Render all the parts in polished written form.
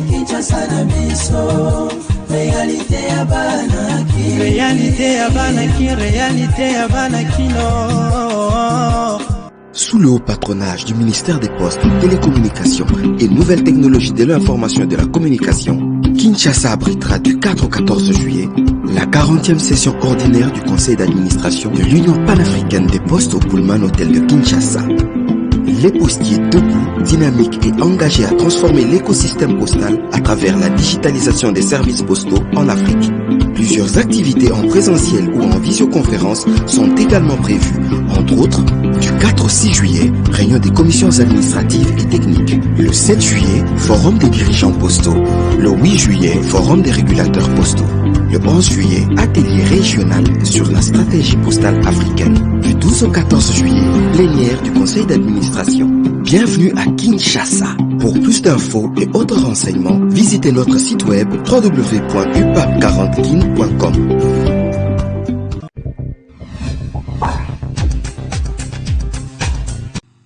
Kinshasa na biso, réalité ya banaki, réalité ya banakino. Sous le haut patronage du ministère des Postes, Télécommunications et Nouvelles Technologies de l'Information et de la Communication, Kinshasa abritera du 4 au 14 juillet la 40e session ordinaire du Conseil d'administration de l'Union panafricaine des Postes au Pullman Hotel de Kinshasa. Les postiers debout, dynamiques et engagés à transformer l'écosystème postal à travers la digitalisation des services postaux en Afrique. Plusieurs activités en présentiel ou en visioconférence sont également prévues, entre autres, du 4 au 6 juillet, réunion des commissions administratives et techniques. Le 7 juillet, forum des dirigeants postaux. Le 8 juillet, forum des régulateurs postaux. Le 11 juillet, atelier régional sur la stratégie postale africaine. Du 12 au 14 juillet, plénière du conseil d'administration. Bienvenue à Kinshasa. Pour plus d'infos et autres renseignements, visitez notre site web www.upap40kin.com.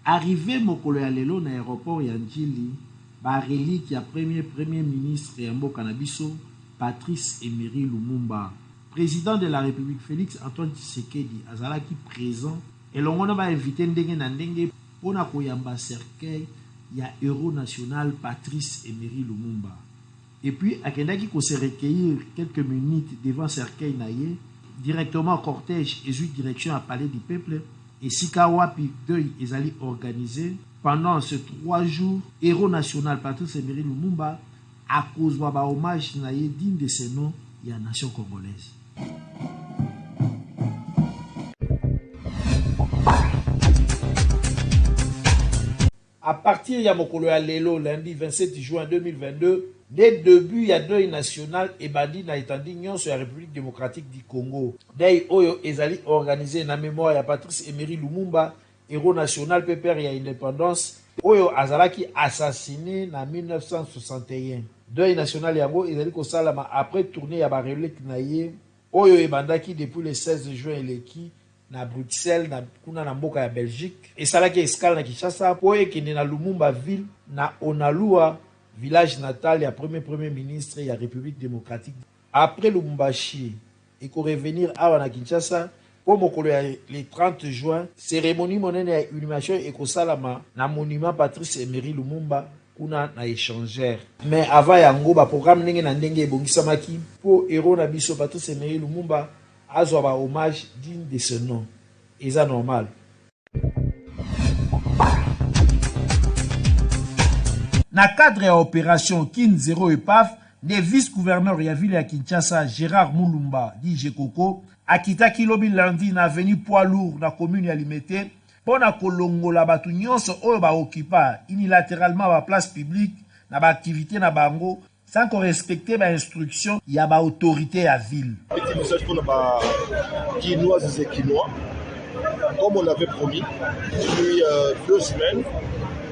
Arrivé mokolo ya lelo na aéroport ya Njili, ba relique ya premier ministre ya mboka na biso Patrice Emery Lumumba. Président de la République Félix Antoine Tshisekedi azalaki présent elongo na ba invité ndenge na ndenge pona koyamba cercueil ya héros national Patrice Emery Lumumba. Et puis akendaki ko se recueillir quelques minutes devant cercueil na ye, directement cortège et direction à Palais du Peuple. Et Sikawapi deuil ezali organisé pendant ces 3 jours, héros national Patrice Emery Lumumba a cause ba hommage na ye digne de ce nom ya nation congolaise. À partir ya mokolo ya lelo lundi 27 juin 2022, dès début ya deuil national et bandi na etandi nyonso ya République démocratique du Congo. Deuil oyo ezali organisé na mémoire ya Patrice Emery Lumumba, héros national pe père ya indépendance, oyo azalaki assassiné na 1961. Deuil national yango ezali kosalama après tournée ya ba relique na ye, oyo ebandaki depuis le 16 juin eleki na Bruxelles na kuna na mboka ya Belgique. Esalaki escale na Kinshasa po ekende na Lumumba ville na Onalua, village natal ya premier ministre ya République démocratique. Après Lubumbashi, il faut revenir à na Kinshasa pour le 30 juin, cérémonie monene ya inhumation et kosalama na monument Patrice Emery Lumumba kuna na échangeur. Mais avant yango ba programme ndenge na ndenge ebongisamaki po héros na biso Patrice Emery Lumumba azwa ba hommage digne de ce nom. Eza normal. Na cadre ya opération Kin 0 EPAF, le vice-gouverneur ya ville ya Kinshasa Gérard Mulumba dit Jekoko akitaki lobi lundi na avenue Poids Lourd na commune ya Limete pona kolongola batu nyonso oyo ba occupa unilatéralement ba place publique na ba activité na bango sans qu'on respecte ba instruction ya ba autorité ya ville. Petit message pour ba Kinois et Kinois. Comme on avait promis depuis 2 semaines,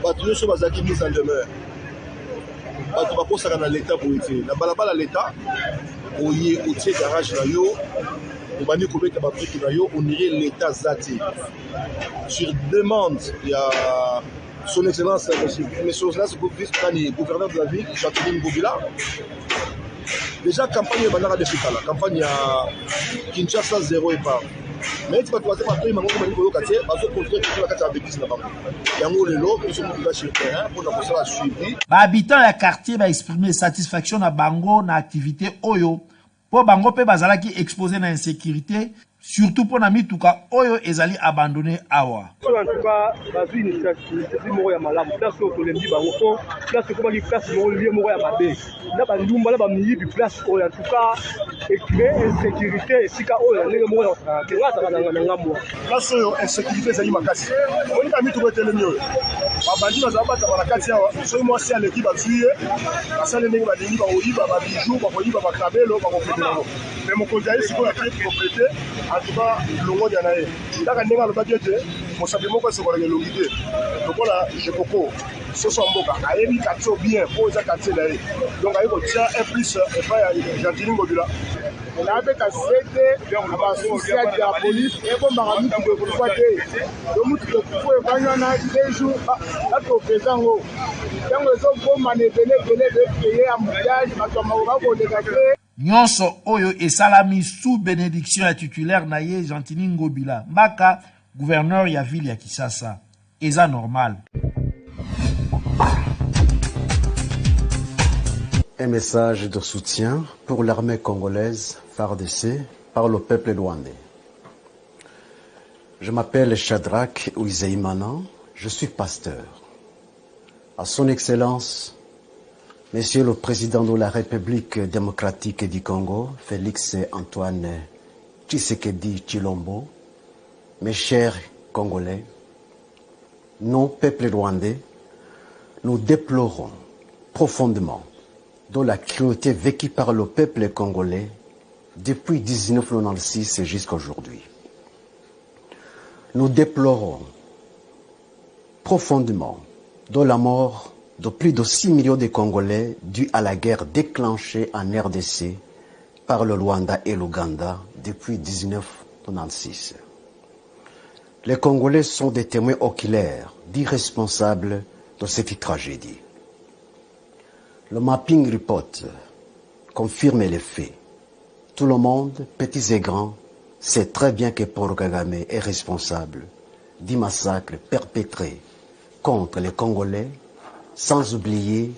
batu nyonso bazaki mise en demeure. Batu bakosaka na l'état pour été. Na balabala l'état oye otie garage na yo. On va dire qu'on irait l'État zati. Sur demande, il y a son excellence, mais son excellence, le gouverneur de la ville, Jacqueline Bobila. Déjà, campagne de Banara de Fikala, campagne à Kinshasa 0 et pas. Mais tu vas te voir, il m'a dit que tu vas te construire la carte à bêtise là-bas. Il y a un lot, nous sommes sur le terrain pour la suivi. Habitants du quartier va exprimer satisfaction à Bango dans l'activité Oyo. Po bango pe bazalaki exposé na insécurité, surtout pour na mituka oyo ezali abandonné awa. En tout cas, bazui initiative moko ya malamu, place oyo tolembi bango to, place ko baki place moko lié moko ya mabe. Na bandumba na ba miyibi place oyo en tout cas écrire insécurité esika oyo ndenge moko ya ngasa kana na ngambo. Place oyo insécurité ezali makasi. Oni ka mituka telemi oyo. Babandi bazaba ta balakati awa, so moi si aleki bazui, asale ndenge balingi ba oyiba ba bijou, ba oyiba ba kabelo, ba mais mon conseiller c'est quoi qui compléter en tout cas le mot de l'année là quand on a le budget mon simplement quoi c'est qu'on a le l'idée donc voilà je propose ce sont bon à émi quartier bien pour ça quartier là donc il faut tiens un plus et pas Jacqueline Bobila elabeka sete abasusiaki ya polisi ebombaka mutuku ekoluka te to mutuku ekufu ekanywana dejour batopesa yango ntango ezoboma na ebele bepeye ya moyage bato ya makoka koleka te. Nyonso oyo esalami sous bénédiction ya titulaire na ye Gentini Ngobila Mbaka, gouverneur ya ville ya Kinshasa. Eza normal. Un message de soutien pour l'armée congolaise FARDC par le peuple rwandais. Je m'appelle Shadrach Uizeimana, je suis pasteur. À son Excellence, Monsieur le Président de la République démocratique du Congo, Félix Antoine Tshisekedi Tshilombo, mes chers Congolais, nous, peuple rwandais, nous déplorons profondément de la cruauté vécue par le peuple congolais depuis 1996 jusqu'à aujourd'hui. Nous déplorons profondément de la mort de plus de 6 millions de Congolais due à la guerre déclenchée en RDC par le Rwanda et l'Ouganda depuis 1996. Les Congolais sont des témoins oculaires d'irresponsables de cette tragédie. Le mapping report confirme les faits. Tout le monde, petits et grands, sait très bien que Paul Kagame est responsable du massacre perpétré contre les Congolais, sans oublier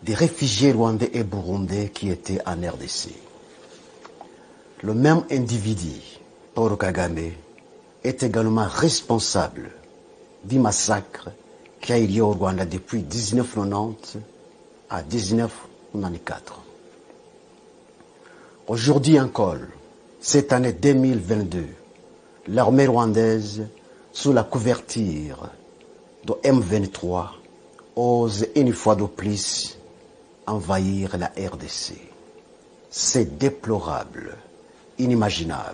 des réfugiés rwandais et burundais qui étaient en RDC. Le même individu, Paul Kagame, est également responsable du massacre qui a eu lieu au Rwanda depuis 1990 à 1994. Aujourd'hui encore, cette année 2022, l'armée rwandaise, sous la couverture de M23, ose une fois de plus envahir la RDC. C'est déplorable, inimaginable,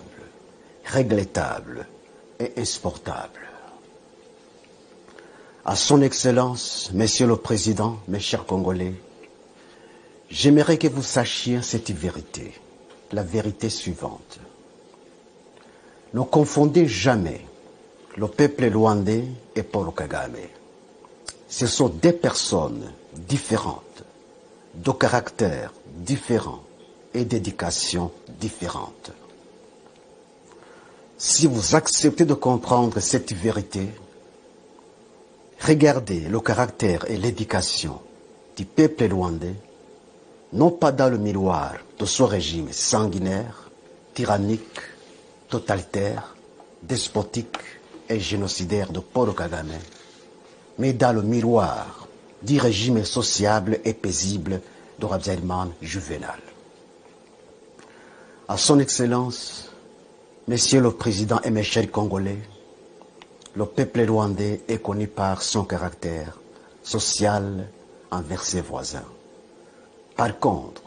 regrettable et insupportable. À son Excellence, Monsieur le Président, mes chers Congolais, j'aimerais que vous sachiez cette vérité, la vérité suivante. Ne confondez jamais le peuple rwandais et Paul Kagame. Ce sont deux personnes différentes, de caractères différents et d'éducation différente. Si vous acceptez de comprendre cette vérité, regardez le caractère et l'éducation du peuple rwandais, non pas dans le miroir de ce régime sanguinaire, tyrannique, totalitaire, despotique et génocidaire de Paul Kagame, mais dans le miroir du régime sociable et paisible de Habyarimana Juvenal. À son Excellence, Monsieur le Président et mes chers Congolais, le peuple rwandais est connu par son caractère social envers ses voisins. Par contre,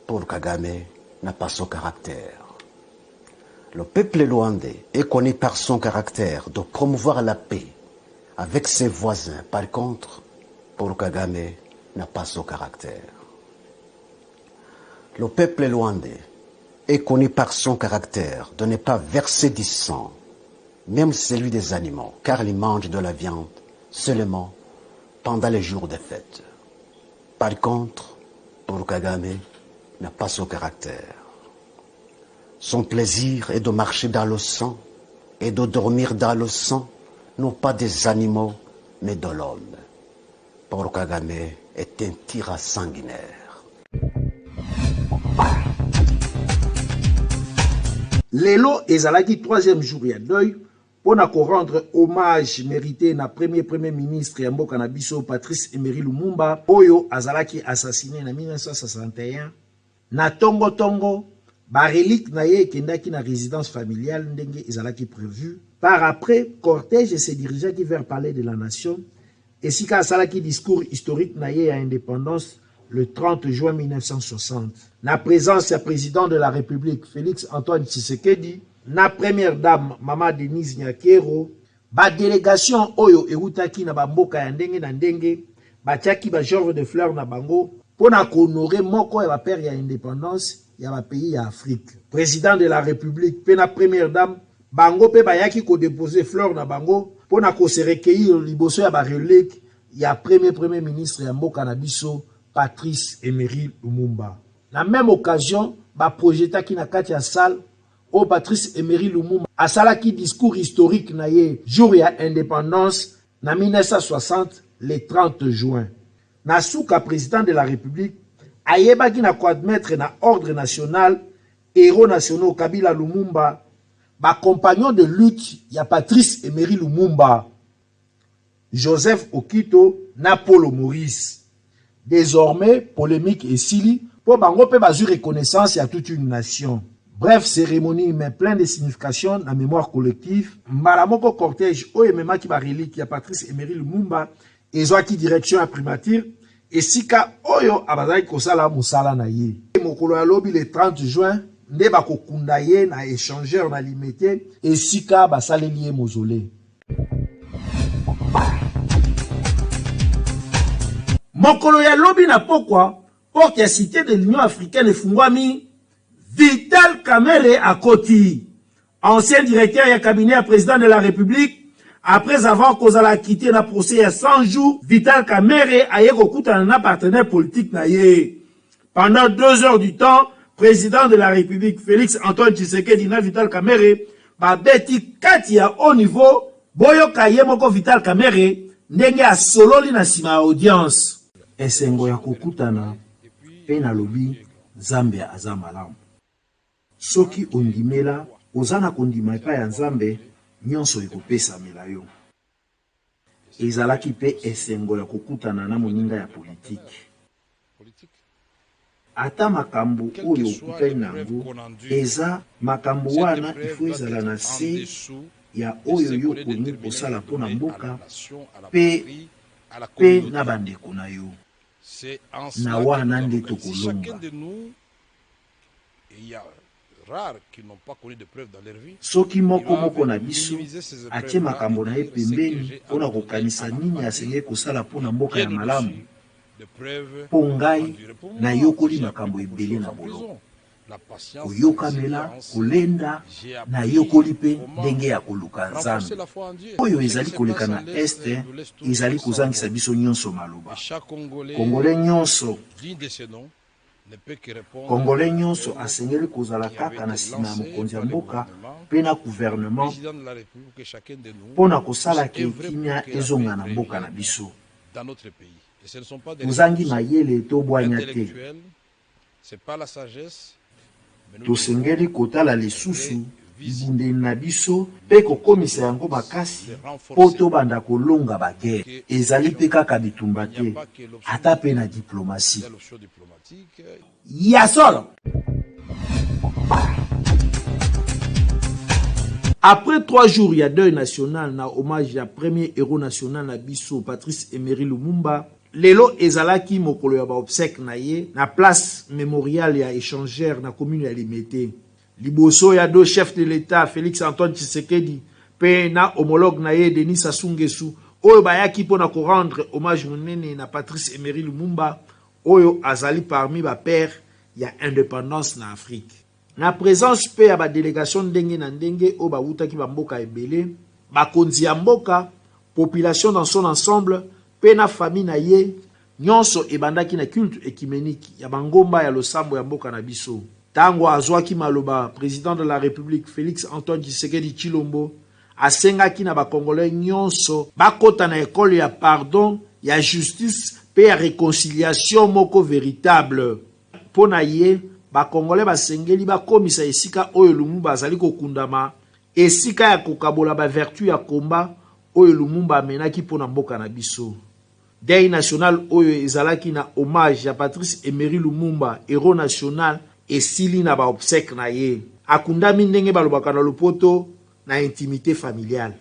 Paul Kagame n'a pas ce caractère. Le peuple rwandais est connu par son caractère de promouvoir la paix avec ses voisins. Par contre, Paul Kagame n'a pas ce caractère. Le peuple rwandais est connu par son caractère de ne pas verser du sang, même celui des animaux, car il mange de la viande seulement pendant les jours de fête. Par contre, Paul Kagame n'a pas ce caractère. Son plaisir est de marcher dans le sang et de dormir dans le sang, non pas des animaux, mais de l'homme. Paul Kagame est un tyran sanguinaire. Lelo ezalaki 3e jour ya deuil pour rendre hommage mérité na premier ministre ya mboka na biso Patrice Emery Lumumba oyo azalaki assassiné na 1961 na tongo ba relique na ye kendaki na résidence familiale ndenge ezalaki prévu. Par après, cortège se dirigeaki vers palais de la nation et sika asalaki discours historique na ye à indépendance le 30 juin 1960. Na présence ya président de la République Félix Antoine Tshisekedi, na première dame Mama Denise Nyakero, ba délégation oyo eutaki na bamboka ya ndenge na ndenge, batiaki ba genre de fleurs na bango pona honorer moko ya ba père ya indépendance ya ba pays ya Afrique. Président de la République pe na première dame bango pe bayaki ko déposer fleur na bango pona ko se recueillir liboso ya ba relique ya premier ministre ya mboka na biso Patrice Emery Lumumba. La même occasion ba projeta ki na kati ya salle o Patrice Emery Lumumba asalaki discours historique na ye jour ya indépendance na 1960 le 30 juin. Na souka président de la République ayebaki na ko admettre na ordre national héros nationaux Kabila Lumumba ba compagnon de lutte ya Patrice Emery Lumumba, Joseph Okito na Polo Maurice. Désormais polémique et sili pour bango pe bazu reconnaissance ya toute une nation. Bref, cérémonie mais plein de signification na mémoire collective. Malamoko cortège oyemema ki ba relique ya Patrice Emery Lumumba ezwaki direction à primature et sika oyo abazaki kosala musala na ye. Mokolo ya lobi le 30 juin nde bakokunda ye na échangeur na limité et sika basaleli ye mausolée. Mokolo ya lobi na pokwa porte ya cité de l'Union africaine efungwami Vital Kamerhe akoti, ancien directeur et cabinet à président de la République. Après avoir causé la quitté na procès à 100 jours, Vital Kamerhe a écouté un partenaire politique na ye. Pendant 2 heures du temps, président de la République Félix Antoine Tshisekedi na Vital Kamerhe ba beti kati ya haut niveau boyo kaye moko Vital Kamerhe ndenge a sololi na sima audience. Esengo ya kokutana pe na lobi Nzambe aza malamu. Soki ondimela ozana kondima epai ya Nzambe nyonso ekopesamela yo. Ezalaki pe esengo ya kokutana na moninga ya politique. Ata makambo oyo okutani nango eza makambo wana ifo ezala na se ya oyo yo koni kosala mpona mboka pe na bandeko na yo. Na wana nde tokolonga. Soki moko na biso atie makambo na ye pembeni mpona kokanisa nini asenge kosala mpona mboka ya malamu, mpo ngai nayokoli makambo ebele na boloko. Koyokamela, kolenda, nayokoli mpe ndenge ya koluka Nzambe. Oyo ezali koleka na este, ezali kozangisa biso nyonso maloba. Congolais nyonso asengeli kozala kaka na sima ya mokonzi ya mboka pe na gouvernement pona kosala ke kimia ezonga na mboka na biso. Tozangi mayele tobwanya te. Tosengeli kotala lisusu libundeli na biso pe kokomisa yango makasi po tobanda kolonga bagere. Ezali pe kaka bitumba te, ata pe na diplomatie. Yasolo. Après 3 jours, il y a deuil national na hommage à premier héros national na biso Patrice Emery Lumumba. Lelo ezalaki mokolo ya ba obsèque na ye na place mémorial ya échangeur na commune ya Limete. Liboso ya deux chefs de l'État Félix Antoine Tshisekedi pe na homologue na ye Denis Sassou Nguesso oyo bayaki pona ko rendre hommage monene na Patrice Emery Lumumba oyo azali parmi ba père ya indépendance na Afrique. Na présence pe ya ba délégation ndenge na ndenge o ba wutaki ba mboka ebele, ba konzi ya mboka, population dans son ensemble, pe na famille na ye, nyonso ebandaki na culte écuménique ya bangomba ya losambo ya mboka na biso. Tango azwaki maloba, président de la République Félix Antoine Tshisekedi Tshilombo asengaki na ba Congolais nyonso bakota na école ya pardon, ya justice pe ya réconciliation moko véritable. Pona ye ba Congolais basengeli bakomisa esika oyo Lumumba azali kokundama, esika ya kokabola ba vertu ya komba oyo Lumumba amenaki pona mboka na biso. Deuil national oyo ezalaki na hommage ya Patrice Emery Lumumba, héros national, esili na ba obsèque na ye. Akundami ndenge balobaka na lopoto na intimité familiale.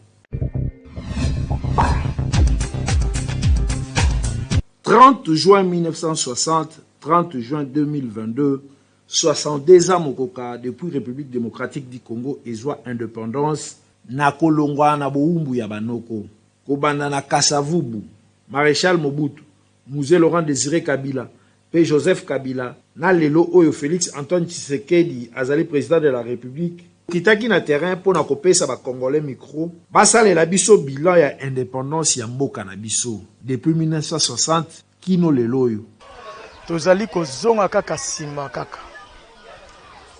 30 juin 1960, 30 juin 2022, 62 ans mokoka depuis République démocratique du Congo ezwa indépendance na kolongwa na boumbu ya banoko. Kobanda na Kasavubu, Maréchal Mobutu, Musée Laurent Désiré Kabila, P. Joseph Kabila, na lelo oyo Félix Antoine Tshisekedi azali président de la République kitaki na terrain pona kopesa ba Congolais micro basalela biso bilan ya indépendance ya mboka na biso depuis 1960 kino lelo oyo tozali kozonga kaka sima kaka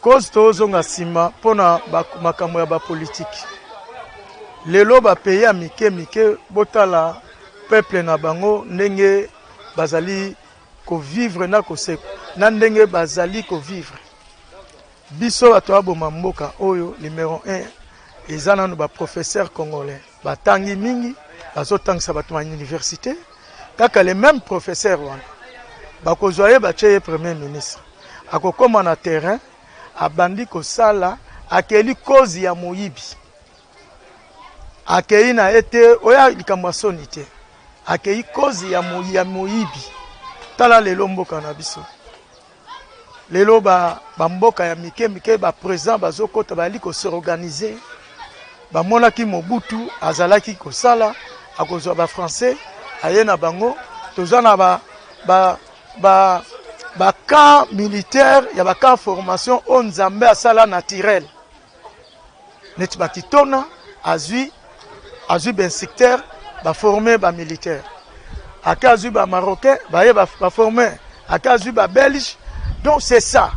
cause tozonga sima pona makambo ya ba politique lelo ba pays ya mike botala peuple na bango ndenge bazali ko vivre na koseko na ndenge bazali ko vivre biso bato aboma mboka oyo numéro 1 eza nanu ba professeur congolais batangi mingi bazotangisa bato na université kaka les mêmes professeurs wana bakozwa batie premier ministre akokoma na terrain abandi kosala akeli cause ya moyibi akei na ete oya likambo soni te akei cause ya moyibi tala lelo mboka na biso lelo ba mboka ya mike ba président bazokota bali ko s'organiser ba monaki Mobutu azalaki kosala akozwa ba français ayena bango tozana ba camp militaire ya ba camp formation on Nzambe asala naturel net bakitona azui ben secteur ba former ba militaire akazu ba marocain ba former akazu ba belge. Donc c'est ça.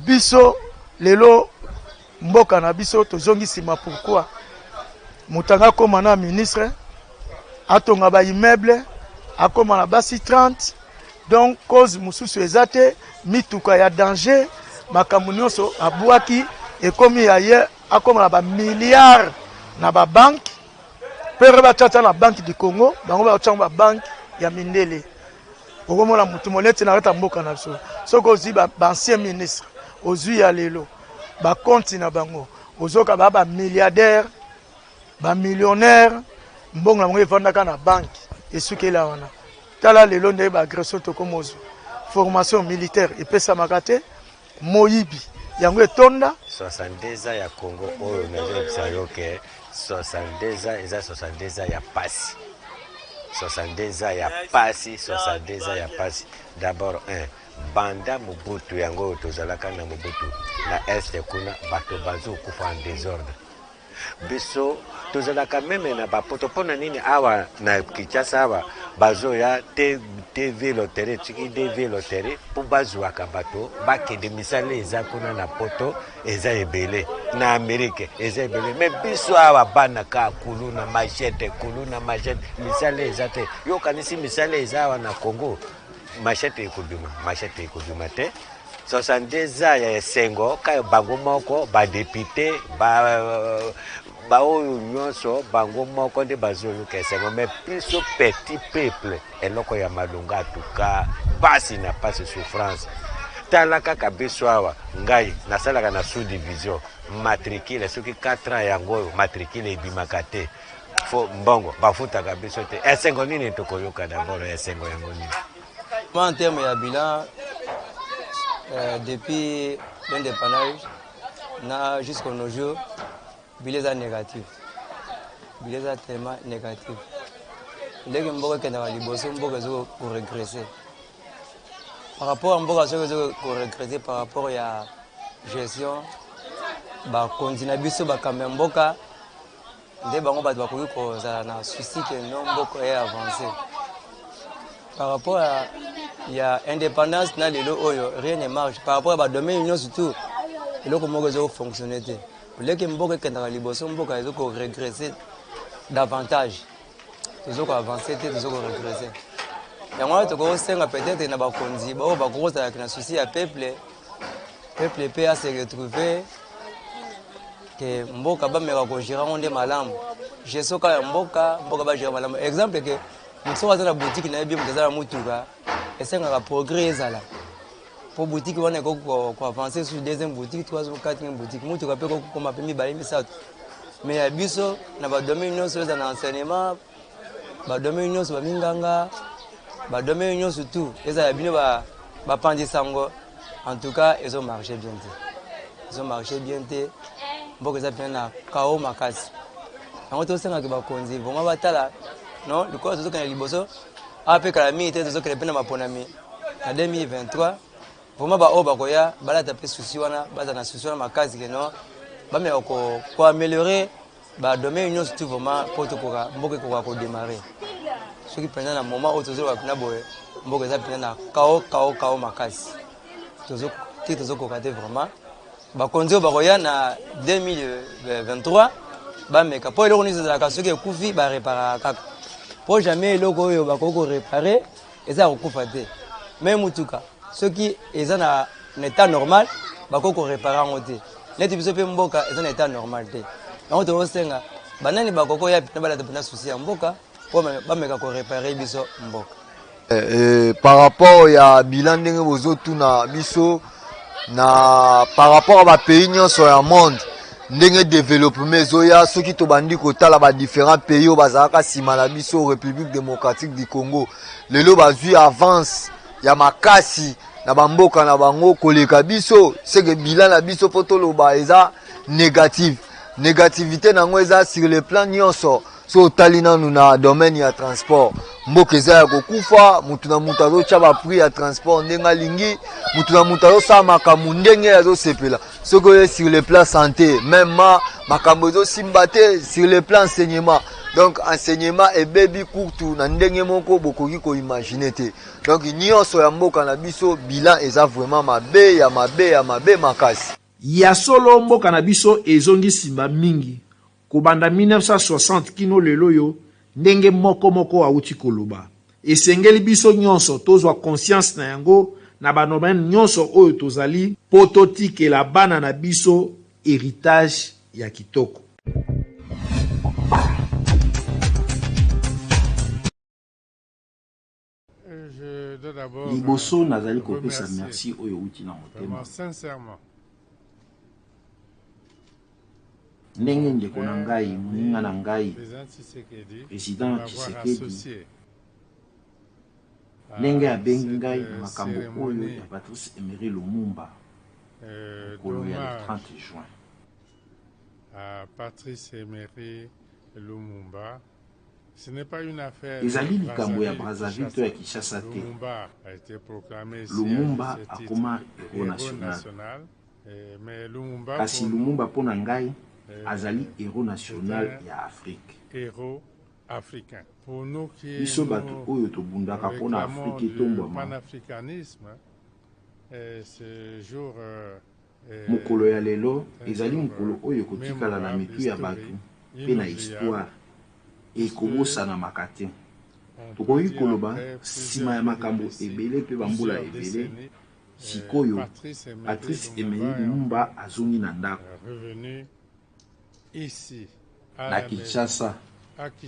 Biso lelo mboka na biso tozongi sima pourquoi mutanga koma na ministre atonga ba immeuble akoma na basi 30 donc cause mususu ezate mituka ya danger makambo nyonso abwaki ekomi aye akoma na ba milliards na ba banque pere ba tata na banque du Congo bango ba tshanga ba banque ya mindele okomona mutu moleti na reta mboka na biso soko ozi ba ancien ministre ozui ya lelo ba compte na bango ozoka ba milliardaire ba millionnaire mbongo na bango evandaka na banque esukela wana tala lelo nde ba agression tokomozo formation militaire epesa makate moyibi yango etonda 62 ya Congo oyo na yoke 62 eza 62 ya pasi 62 ya pasi 62 ya pasi d'abord banda Mobutu yango tozalaka na Mobutu na este kuna bato bazo kufa en désordre biso tozalaka meme na bapoto pona nini awa na Kinshasa awa bazo ya TV lotere tiki TV lotere po bazwaka bato bakende misala eza kuna na poto eza ebele na Amerike eza ebele me biso awa bana ka kulu na machete misala eza te yo kanisi misala eza awa na Congo machete ekobima te 62 ya esengo ka bango moko ba député ba oyo nyonso bango moko nde bazoluka esengo mais biso petit peuple eloko ya malunga tuka pasi na pasi souffrance tala kaka biso awa ngai nasalaka na sous division matricule soki 4 ans yango matricule ebimaka te fo mbongo bafutaka biso te esengo nini tokoyoka d'abord esengo yango nini en termes de bilan depuis l'indépendance jusqu'à nos jours bilan est négatif bilan est tellement négatif les gens qui ont liboso pour régresser par rapport à mboka pour régresser par rapport à la gestion ba continue biso ba kamemboka nde bango bato bakoki kozala na souci que non mboka est avancé par rapport à ya indépendance na lelo oyo rien ne marche par rapport à ba domaine union surtout eloko moko ezo fonctionner te leke mboka ekendaka liboso mboka ezo ko régresser davantage ezo ko avancer te ezo ko régresser yango toko senga peut-être na bakonzi ba bakozala na souci ya peuple pe a se retrouver que mboka ba meka ko gérer onde malamu jesoka ya mboka ba gérer malamu exemple que muso azana boutique na bien mutazala mutuka esengaka progrès ezala po boutique wana ko avancer sur deuxième boutique troisième quatrième boutique mutuka pe ko koma pe mibale misato mais ya biso na ba domaine nyonso eza na enseignement ba domaine nyonso ba minganga ba domaine nyonso tout eza ya bino ba pandisango en tout cas ils ont marché bien te mboka eza bien na kao makasi yango to senga ke ba konzi vraiment batala non le corps de liboso après que la milité de que les peines maponami en 2023 vraiment ba o ba koya bala taper souci wana baza na souci wana makazi keno ba me ko améliorer ba domaine union surtout vraiment pour to ko mboke ko démarrer ce qui pendant un moment où toujours na boye mboke za pendant na kao makazi tozo ko rater vraiment ba konzo ba koya na 2023 ba meka po eloko nizo za ka soki ekufi ba réparer kaka po jamais eloko oyo ba ko réparer eza kokufa te même mutuka soki eza na état normal ba ko réparer ngo te neti biso pe mboka eza na état normal te donc to osenga banani ba ko ya pe bala te na souci ya mboka po ba meka ko réparer biso mboka par rapport ya bilan ndenge bozo tuna biso na par rapport à ba pays nyonso ya monde ndenge développement zoya soki to bandi kotala ba différents pays bazaka sima na biso République démocratique du Congo lelo bazui avance ya makasi na bamboka na bango koleka biso c'est que bilan na biso poto loba eza négativité nango eza sur le plan nyonso so talina na domaine ya transport mboka eza ya kokufa mutu na mutu azotia ba prix ya transport ndenga lingi mutu na mutu azosala makambo ndenge azosepela soki sur le plan santé même makambo ezosimba te sur le plan enseignement donc enseignement ebebi kurtu na ndenge moko bokoki koimagine te donc nyonso ya mboka na biso bilan eza vraiment mabe makasi ya solo mboka na biso ezongi simba mingi kobanda 1960 kino lelo yo ndenge moko auti koloba esengeli biso nyonso tozwa conscience na yango na banomen nyonso oyo tozali pototikela bana na biso héritage ya kitoko. Liboso nazali kopesa merci oyo uti na motema sincèrement ndenge ndeko na ngai moninga na ngai président Tshisekedi ndenge abengi ngai na makambo oyo ya Patrice Emery Lumumba mokolo ya le 30 juin. Patrice Emery Lumumba, ce n'est pas une affaire ezali likambo ya Brazzaville to ya Kinshasa te. Lumumba akoma héros national kasi Lumumba mpona ngai azali héros national ya Afrique. Héros africain. Pour nous qui biso bato oyo tobundaka mpona Afrique etombwama panafricanisme, ce jour mokolo ya lelo ezali mokolo oyo kotikala na mitu ya bato mpe na histoire ekobosana makate. Tokoki koloba nsima ya makambo ebele mpe bambula ebele sikoyo Patrice Emery Lumumba azongi na ndako na Kinshasa,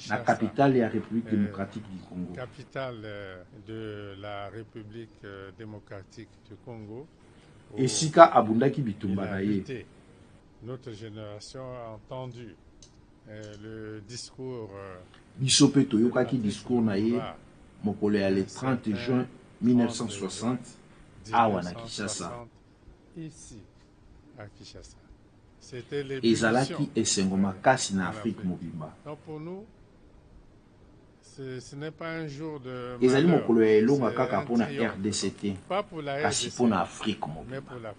la capitale de la République démocratique du Congo. Capitale de la République démocratique du Congo. Esika abundaki bitumba na ye. Notre génération a entendu le discours. Biso pe toyokaki discours na ye mokolo ya le 30 juin 1960 awa na Kinshasa. Ici à Kinshasa. Ezalaki esengo makasi na Afrique mobimba. Pour nous, ce n'est pas un jour de ezali mokolo ya elonga kaka mpona RDC te kasi mpona Afrique mobimba.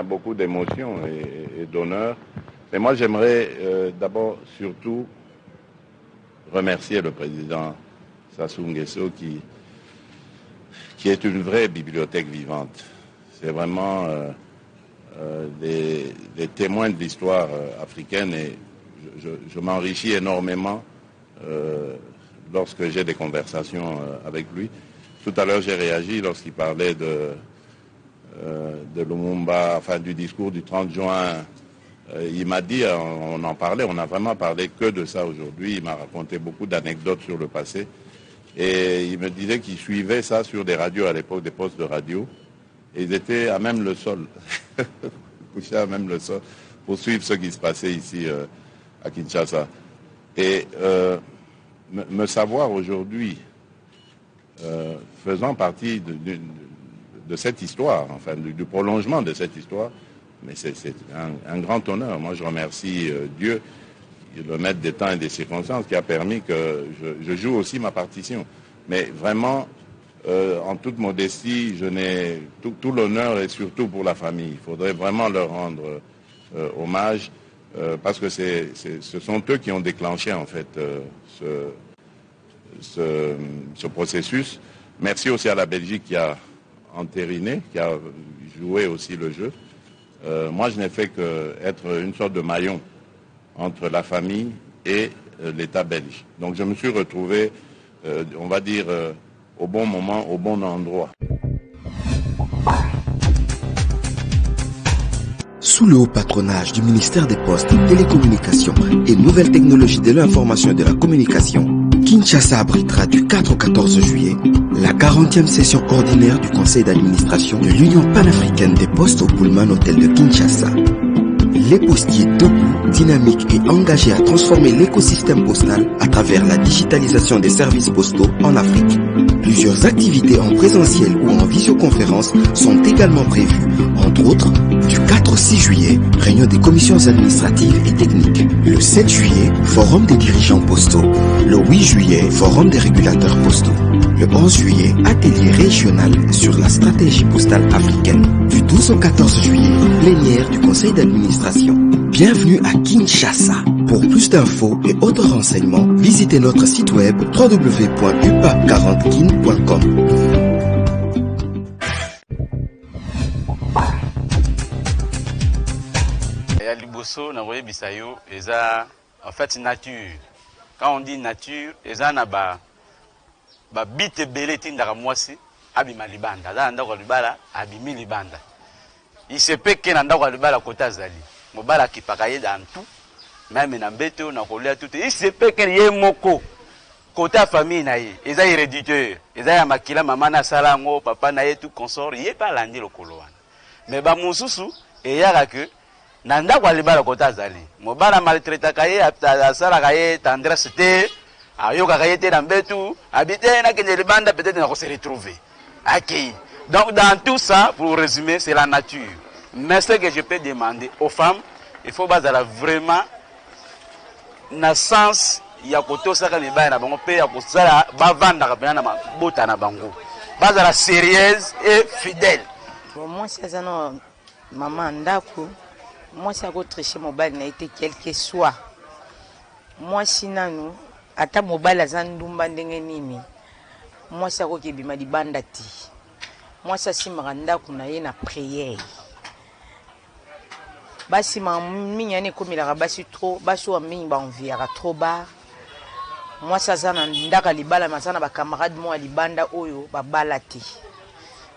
Beaucoup d'émotions et d'honneur. Mais moi, j'aimerais d'abord surtout remercier le président Sassou Nguesso qui est une vraie bibliothèque vivante. C'est vraiment des témoins de l'histoire africaine et je m'enrichis énormément lorsque j'ai des conversations avec lui. Tout à l'heure, j'ai réagi lorsqu'il parlait de Lumumba, enfin du discours du 30 juin. Il m'a dit, on en parlait, on n'a vraiment parlé que de ça aujourd'hui. Il m'a raconté beaucoup d'anecdotes sur le passé. Et il me disait qu'il suivait ça sur des radios à l'époque, des postes de radio. Et ils étaient à même le sol, couchés à même le sol, pour suivre ce qui se passait ici à Kinshasa. Et me savoir aujourd'hui faisant partie de cette histoire, enfin du prolongement de cette histoire, mais c'est un grand honneur. Moi, je remercie Dieu. le maître des temps et des circonstances qui a permis que je joue aussi ma partition. Mais vraiment, en toute modestie, je n'ai tout l'honneur et surtout pour la famille. Il faudrait vraiment leur rendre hommage parce que ce sont eux qui ont déclenché en fait ce processus. Merci aussi à la Belgique qui a entériné, qui a joué aussi le jeu. Moi, je n'ai fait qu'être une sorte de maillon entre la famille et l'État belge. Donc je me suis retrouvé, on va dire, au bon moment, au bon endroit. Sous le haut patronage du ministère des Postes, Télécommunications et Nouvelles Technologies de l'Information et de la Communication, Kinshasa abritera du 4 au 14 juillet la 40e session ordinaire du Conseil d'administration de l'Union panafricaine des Postes au Pullman Hotel de Kinshasa. Les postiers debout, dynamiques et engagés à transformer l'écosystème postal à travers la digitalisation des services postaux en Afrique. Plusieurs activités en présentiel ou en visioconférence sont également prévues, entre autres, du 4 au 6 juillet, réunion des commissions administratives et techniques. Le 7 juillet, forum des dirigeants postaux. Le 8 juillet, forum des régulateurs postaux. Le 11 juillet, atelier régional sur la stratégie postale africaine. Du 12 au 14 juillet, plénière du conseil d'administration. Bienvenue à Kinshasa. Pour plus d'infos et autres renseignements, visitez notre site web www.upa40kin.com. Liboso na voye bisayo eza en fait nature. Quand on dit nature, eza na ba bite belé tindaka mwasi abima libanda. Za ndako libala abimi libanda. Il se peut que na ndako libala kota zali. Mobala kipakaye dans tout. Même na mbeto na kolia tout. Il se peut que ye moko kota famille na ye. Eza héréditaire. Eza ya makila mama na salango papa na ye tout consort ye pa landi lokolo wana. Mais ba mususu eyaka que nanda kwa libala kota zali mobala maltraita kaye asala kaye tendresse te ayoka kaye te na mbetu habite na kende libanda peut-être na ko se retrouver. OK. Donc dans tout ça, pour résumer, c'est la nature. Mais ce que je peux demander aux femmes, il faut bazala vraiment na sens ya kotosaka libala na bango pe ya kosala bavanda ka na bota na bango. Bazala sérieuse et fidèle. Pour moi c'est ça non maman ndako. Moi, c'est à tricher mobile n'a été quel que soit. Moi, si nanou, ata mobile a zandumba ndengenini. Moi, c'est à quoi qui bima di bandati. Moi, ça si maranda kuna ye na prière. Basi ma mignane comme il a rabasi trop, basi wa mign ba enviera trop bas. Moi, ça zana ndaka libala masana ba camarade moi libanda oyo ba balati.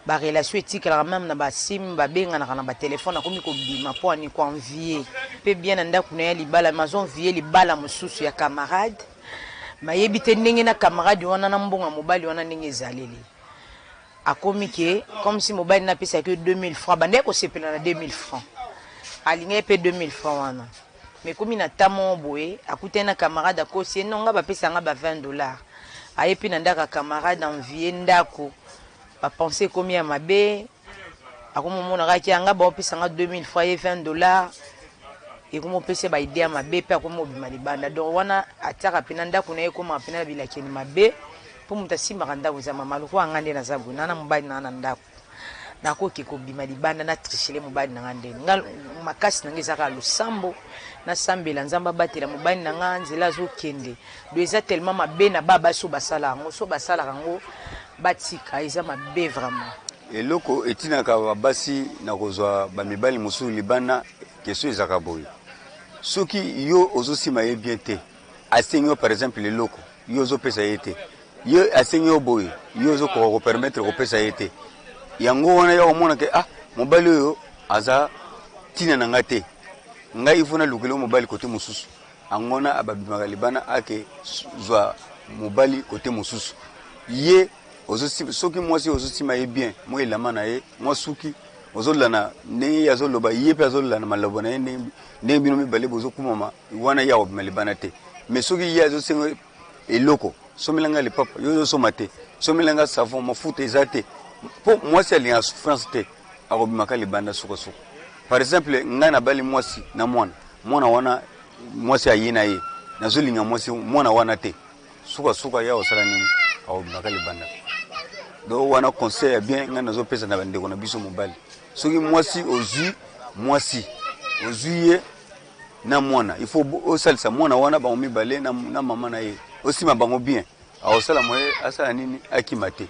Ba relation éthique la même na ba sim ba benga na ba téléphone na komi ko bima po ani ko envier pe bien nda kuna ya libala maison envier libala mususu ya camarade mayebi te ndenge na camarade wana na mbonga mobali wana ndenge ezaleli akomi ke comme si mobali na pesa que 2000 francs bande ko sepela na 2000 francs alinga pe 2000 francs wana mais komi na tamo boye akute na camarade akosi nonga ba pesa nga ba $20 ayepi na ndaka camarade envier ndako ba penser combien mabe akomo mona kaki anga ba opesa nga 2000 francs et $20 et komo pesa ba idea mabe pe akomo bima libanda donc wana ataka pinanda kuna ye koma pina bila keni mabe po mutasi makanda uza mama loko angande na zabu nana mobali nana ndako nako kiko bima libanda na trichele mobali na ngande ngal makasi nangeza ka lusambo na sambela nzamba batela mobali na nganzela zo kende do eza tellement mabe na baba so basala ngo so basala ngo batika eza mabe vraiment eloko etinaka basi na kozwa ba mibali musu libana keso ezaka boye soki yo ozosima ye bien te asenyo par exemple eloko yo zo pesa yete yo asenyo boye yo zo ko permettre ko pesa yete yango wana ya omona ke mobali yo aza tina na ngate ngai ifuna lukelo mobali kote mususu angona ababimaka libana ake zwa mobali kote mususu ye soki mwasi ozosima ye bien moi elama na ye moi suki ozolana ndenge azoloba ye pe azolana maloba na ye ndenge bino mibale bozokumama wana ya obima libana te mais soki ye azosenga eloko somelanga lipapa yo ozosoma te somelanga savon mafuta eza te po mwasi alinga souffrance te akobimaka libanda sukasuku par exemple ngai na bali mwasi na mwana wana mwasi ayina ye nazolinga mwasi mwana wana te suka ya osala nini aobimaka libanda do wana conseil ya bien nga nazopesa na bandeko na biso mobali soki mwasi ozwi ye na mwana il faut osalisa mwana wana bango mibale na mama na ye osima bango bien aosala moye asala nini akima te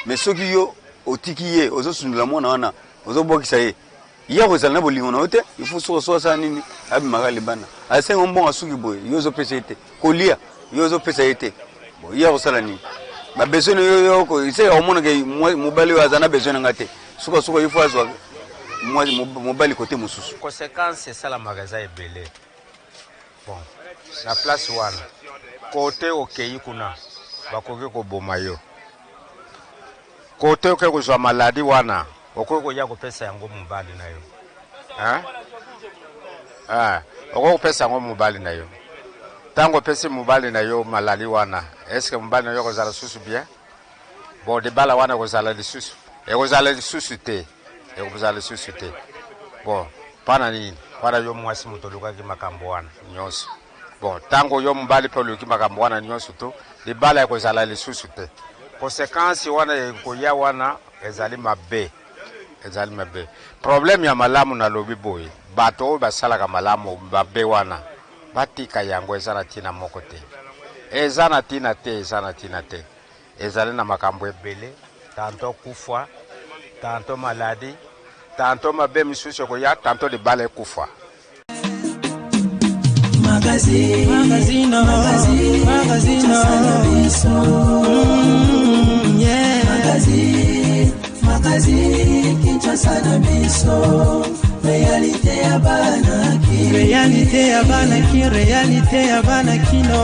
mais soki yo otiki ye ozosundula mwana wana ozobokisa ye ya kozala na bolingo na yo te il faut soki asala nini abimaka libanda asengo mbongo suki boye yo ozopesa ye te kolia yo ozopesa ye te bon ya kosala nini babesoin yo iseka omonake mobali oyo aza na besoin na nga te suka il faut azwa mobali kote mosusu conséquence esalamaka eza ebele bon na place wana kote okei kuna bakoki koboma yo kote okoki kozwa maladi wana okoki koya kopesa yango mobali na yo okoki kopesa yango mobali na yo ntango opesi mobali na yo maladi wana eske mobali na yo kozala lisusu bien bon debala wana ekozala lisusu te bon pana nini wana yo mwasi moto olukaki makambo wana nyonso bon ntango yo mobali mpe oluki makambo wana nyonso to libala ekozala lisusu te konsekansi wana ekoya wana ezali mabe problème ya malamu nalobi boye bato oyo basalaka malamu mabe wana batika yango eza na ntina moko te eza na ntina te ezali na makambo ebele tanto kufa tanto maladi tanto mabe misusu ekoya tanto libala ekufa Magazino Kinshasa na biso réalité ya bana kino